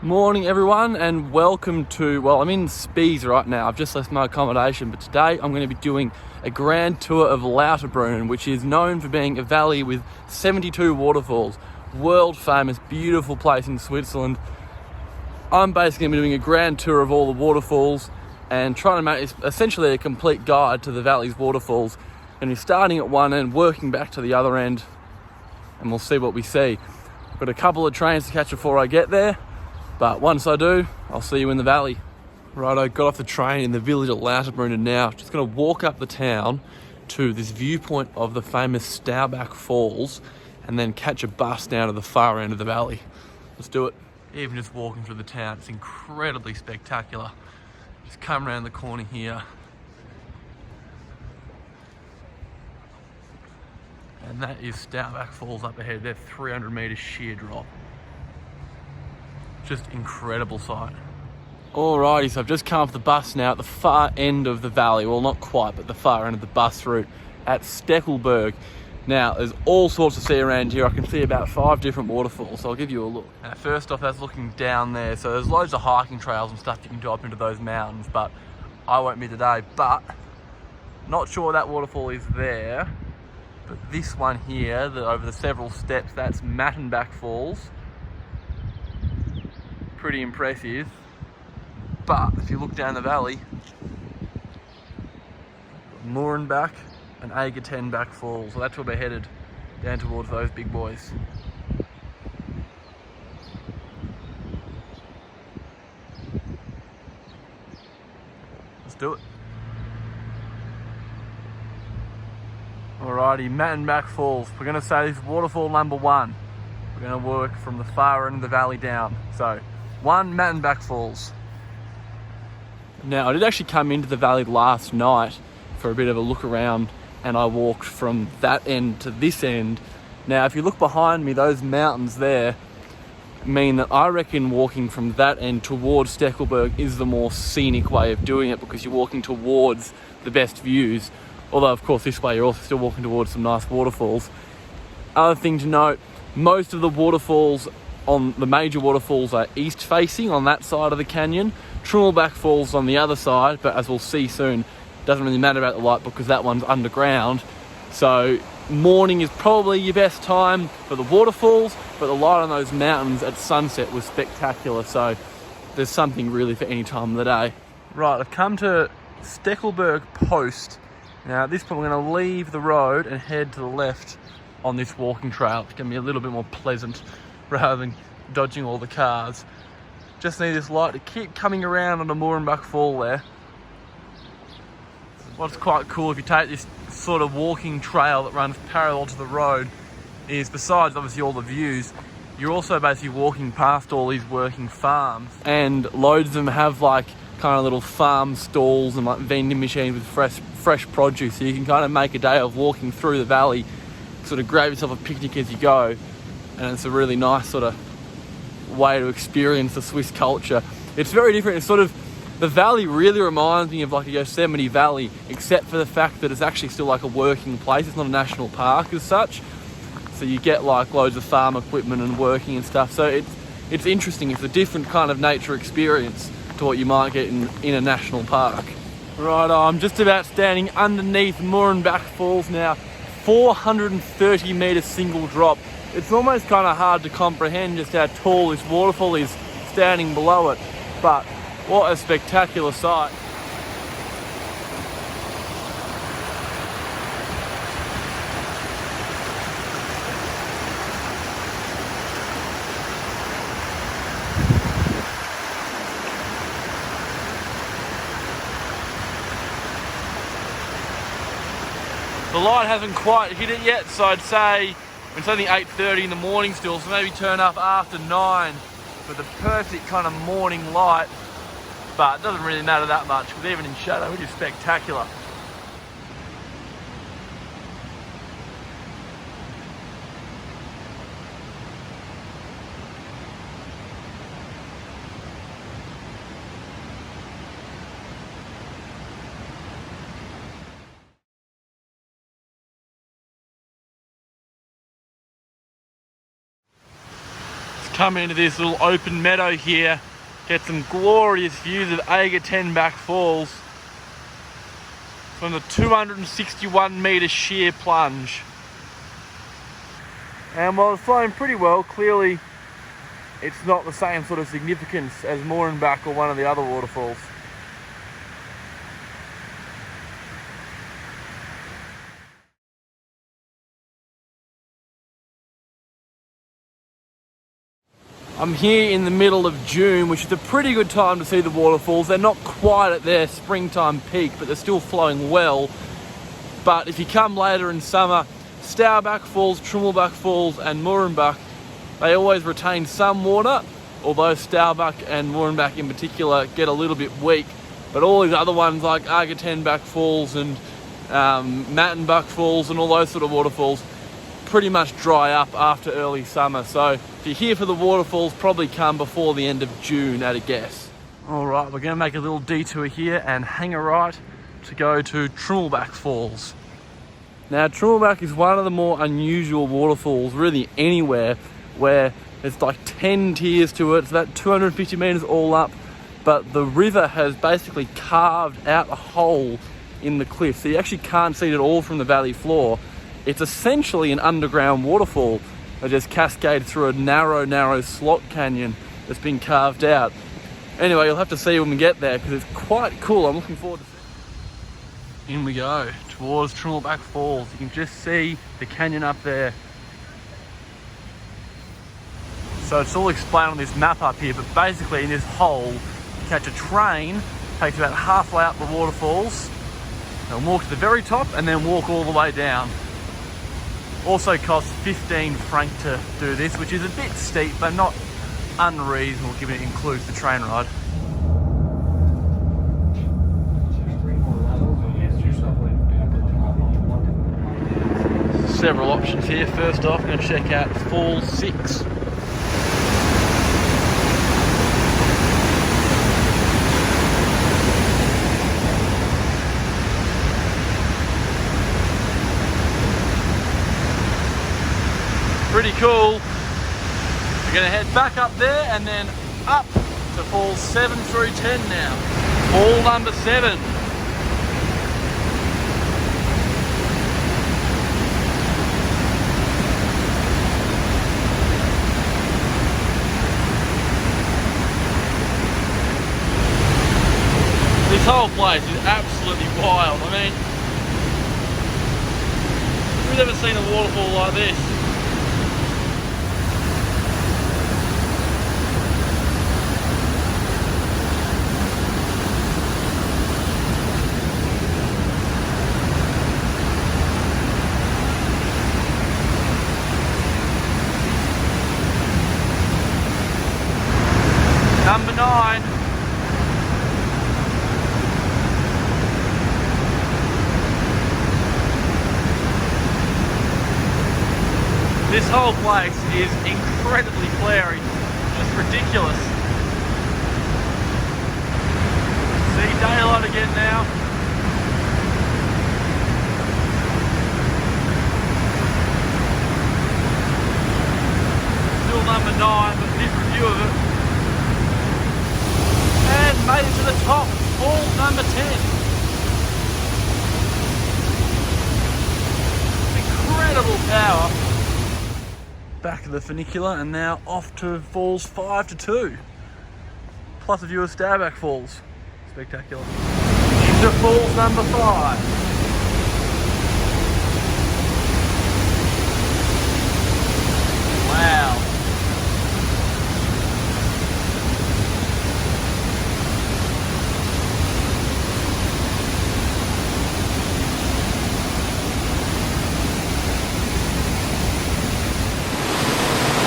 Morning everyone and welcome to, well, I'm in Spies right now. I've just left my accommodation, but today I'm going to be doing a grand tour of Lauterbrunnen, which is known for being a valley with 72 waterfalls. World famous, beautiful place in Switzerland. I'm basically going to be doing a grand tour of all the waterfalls and trying to make this essentially a complete guide to the valley's waterfalls. And we're starting at one end, working back to the other end, and we'll see what we see. Got a couple of trains to catch before I get there. But once I do, I'll see you in the valley. Right, I got off the train in the village of Lauterbrunnen now. Just gonna walk up the town to this viewpoint of the famous Staubach Falls and then catch a bus down to the far end of the valley. Let's do it. Even just walking through the town, it's incredibly spectacular. Just come around the corner here. And that is Staubach Falls up ahead. They're 300 metres sheer drop. Just incredible sight. Alrighty, so I've just come off the bus now at the far end of the valley. Well, not quite, but the far end of the bus route at Steckelberg. Now, there's all sorts to see around here. I can see about 5 different waterfalls, so I'll give you a look. Now, first off, that's looking down there. So there's loads of hiking trails and stuff you can do up into those mountains, but I won't be today. But, not sure that waterfall is there. But this one here, over the several steps, that's Mürrenbach Falls. Pretty impressive, but if you look down the valley, Mürrenbach and Trümmelbach Falls, so that's where we're headed, down towards those big boys. Let's do it. Alrighty, Mürrenbach Falls. We're going to say this is waterfall number 1. We're going to work from the far end of the valley down. So, 1 Mürrenbach Falls. Now, I did actually come into the valley last night for a bit of a look around, and I walked from that end to this end. Now, if you look behind me, those mountains there mean that I reckon walking from that end towards Steckelberg is the more scenic way of doing it, because you're walking towards the best views. Although, of course, this way you're also still walking towards some nice waterfalls. Other thing to note, most of the waterfalls on the major waterfalls are east facing on that side of the canyon. Trümmelbach Falls on the other side, but as we'll see soon, doesn't really matter about the light because that one's underground. So morning is probably your best time for the waterfalls, but the light on those mountains at sunset was spectacular. So there's something really for any time of the day. Right, I've come to Steckelberg Post. Now at this point we're going to leave the road and head to the left on this walking trail. It's going to be a little bit more pleasant rather than dodging all the cars. Just need this light to keep coming around on the Mürrenbach Fall there. What's quite cool, if you take this sort of walking trail that runs parallel to the road, is besides obviously all the views, you're also basically walking past all these working farms, and loads of them have like kind of little farm stalls and like vending machines with fresh produce, so you can kind of make a day of walking through the valley, sort of grab yourself a picnic as you go. And it's a really nice sort of way to experience the Swiss culture. It's very different. It's sort of, the valley really reminds me of like a Yosemite Valley, except for the fact that it's actually still like a working place. It's not a national park as such. So you get like loads of farm equipment and working and stuff. So it's interesting. It's a different kind of nature experience to what you might get in a national park. Right, I'm just about standing underneath Mürrenbach Falls now. 430 metre single drop. It's almost kind of hard to comprehend just how tall this waterfall is standing below it, but what a spectacular sight. The light hasn't quite hit it yet, so I'd say it's only 8:30 in the morning still, so maybe turn up after 9 for the perfect kind of morning light. But it doesn't really matter that much, because even in shadow it is spectacular. come into this little open meadow here, get some glorious views of Trümmelbach Falls from the 261 metre sheer plunge. And while it's flowing pretty well, clearly it's not the same sort of significance as Mürrenbach or one of the other waterfalls. I'm here in the middle of June, which is a pretty good time to see the waterfalls. They're not quite at their springtime peak, but they're still flowing well. But if you come later in summer, Staubach Falls, Trümmelbach Falls and Mürrenbach, they always retain some water, although Staubach and Mürrenbach in particular get a little bit weak. But all these other ones like Trümmelbach Falls and Mürrenbach Falls and all those sort of waterfalls pretty much dry up after early summer. So if you're here for the waterfalls, probably come before the end of June at a guess. All right, we're going to make a little detour here and hang a right to go to Trümmelbach Falls. Now, Trümmelbach is one of the more unusual waterfalls really anywhere, where there's like 10 tiers to it. It's about 250 meters all up, but the river has basically carved out a hole in the cliff, so you actually can't see it at all from the valley floor. It's essentially an underground waterfall that just cascades through a narrow slot canyon that's been carved out. Anyway, you'll have to see when we get there because it's quite cool. I'm looking forward to it. In we go towards Trümmelbach Falls. You can just see the canyon up there. So it's all explained on this map up here, but basically in this hole, you catch a train, takes about halfway up the waterfalls, and walk to the very top and then walk all the way down. Also costs 15 franc to do this, which is a bit steep, but not unreasonable given it includes the train ride. Several options here. First off, I'm going to check out Fall 6. Pretty cool. We're going to head back up there and then up to Falls 7 through 10 now. Fall number 7. This whole place is absolutely wild. I mean, we've never seen a waterfall like this. Number 9. This whole place is incredibly flary, just ridiculous. See daylight again now. Still number 9, but different view of it. And made it to the top, Fall number 10. Incredible power. Back to the funicular and now off to Falls 5 to 2. Plus a view of Staubach Falls. Spectacular. Into Falls number 5. Wow.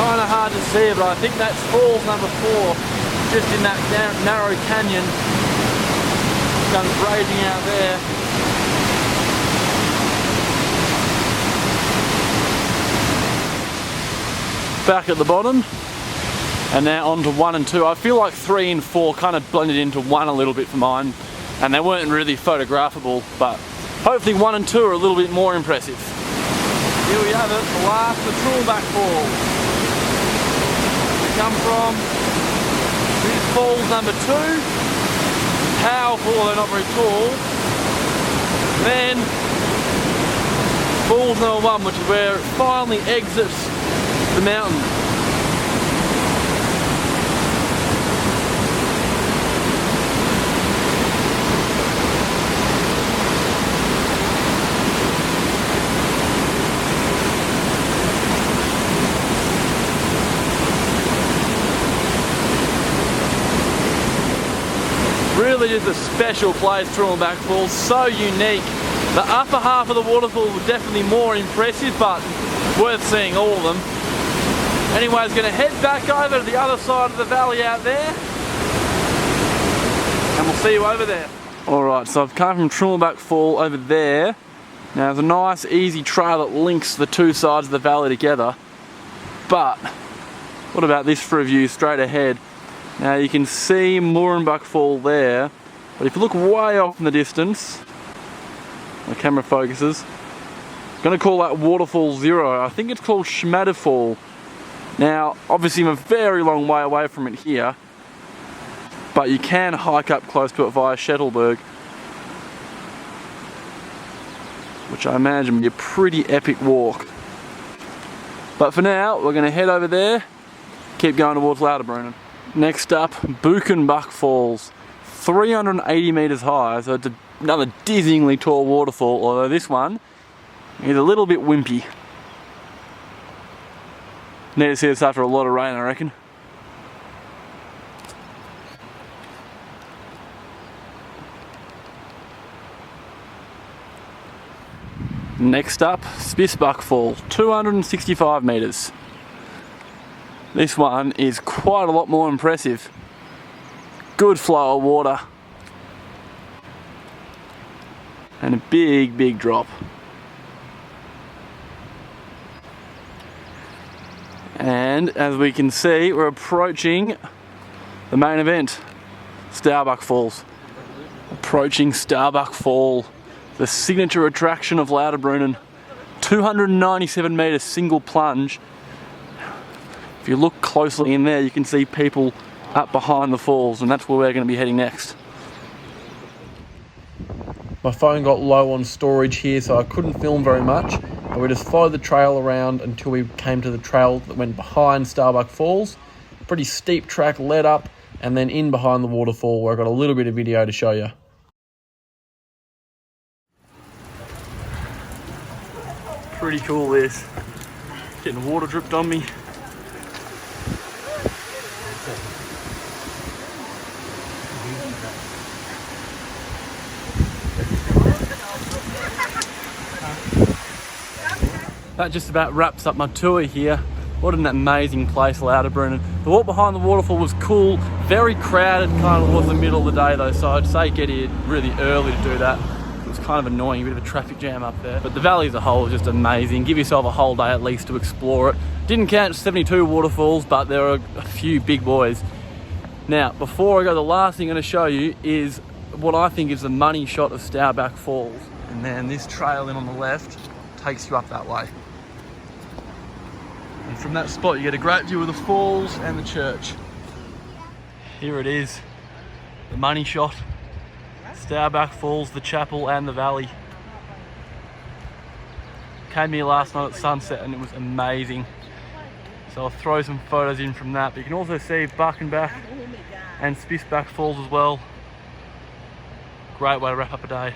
Kind of hard to see, but I think that's Falls number 4, just in that narrow canyon. Sun's raging out there. Back at the bottom, and now on to 1 and 2. I feel like 3 and 4 kind of blended into 1 a little bit for mine, and they weren't really photographable, but hopefully 1 and 2 are a little bit more impressive. Here we have it, the last of Trümmelbach Falls. come from. This is falls number 2. Powerful, although not very tall. Then falls number 1, which is where it finally exits the mountain. Really is a special place, Trümmelbach Falls, so unique. The upper half of the waterfall was definitely more impressive, but worth seeing all of them. Anyways, going to head back over to the other side of the valley out there, and we'll see you over there. Alright, so I've come from Trümmelbach Fall over there. Now there's a nice easy trail that links the two sides of the valley together, but what about this for a view straight ahead? Now you can see Mürrenbach Fall there, but if you look way off in the distance, the camera focuses, I'm going to call that Waterfall 0. I think it's called Waterfalls. Now obviously I'm a very long way away from it here, but you can hike up close to it via Staubach, which I imagine will be a pretty epic walk. But for now, we're going to head over there, keep going towards Lauterbrunnen. Next up, Mürrenbach Falls, 380 metres high, so it's another dizzyingly tall waterfall, although this one is a little bit wimpy. Need to see this after a lot of rain, I reckon. Next up, Staubach Fall, 265 metres. This one is quite a lot more impressive. Good flow of water. And a big, big drop. And as we can see, we're approaching the main event, Staubach Falls. Approaching Staubach Fall, the signature attraction of Lauterbrunnen. 297 metres single plunge. If you look closely in there, you can see people up behind the falls, and that's where we're going to be heading next. My phone got low on storage here, so I couldn't film very much, but we just followed the trail around until we came to the trail that went behind Staubach Falls. Pretty steep track led up, and then in behind the waterfall where I got a little bit of video to show you. Pretty cool this. Getting water dripped on me. That just about wraps up my tour here. What an amazing place, Lauterbrunnen. The walk behind the waterfall was cool, very crowded kind of towards the middle of the day though, so I'd say get here really early to do that. It was kind of annoying, a bit of a traffic jam up there. But the valley as a whole is just amazing. Give yourself a whole day at least to explore it. Didn't count 72 waterfalls, but there are a few big boys. Now, before I go, the last thing I'm going to show you is what I think is the money shot of Staubach Falls. And then this trail in on the left takes you up that way. And from that spot you get a great view of the falls and the church. Here it is, the money shot. Staubach Falls, the chapel and the valley. Came here last night at sunset and it was amazing. So I'll throw some photos in from that. But you can also see Mürrenbach and Staubach Falls as well. Great way to wrap up a day.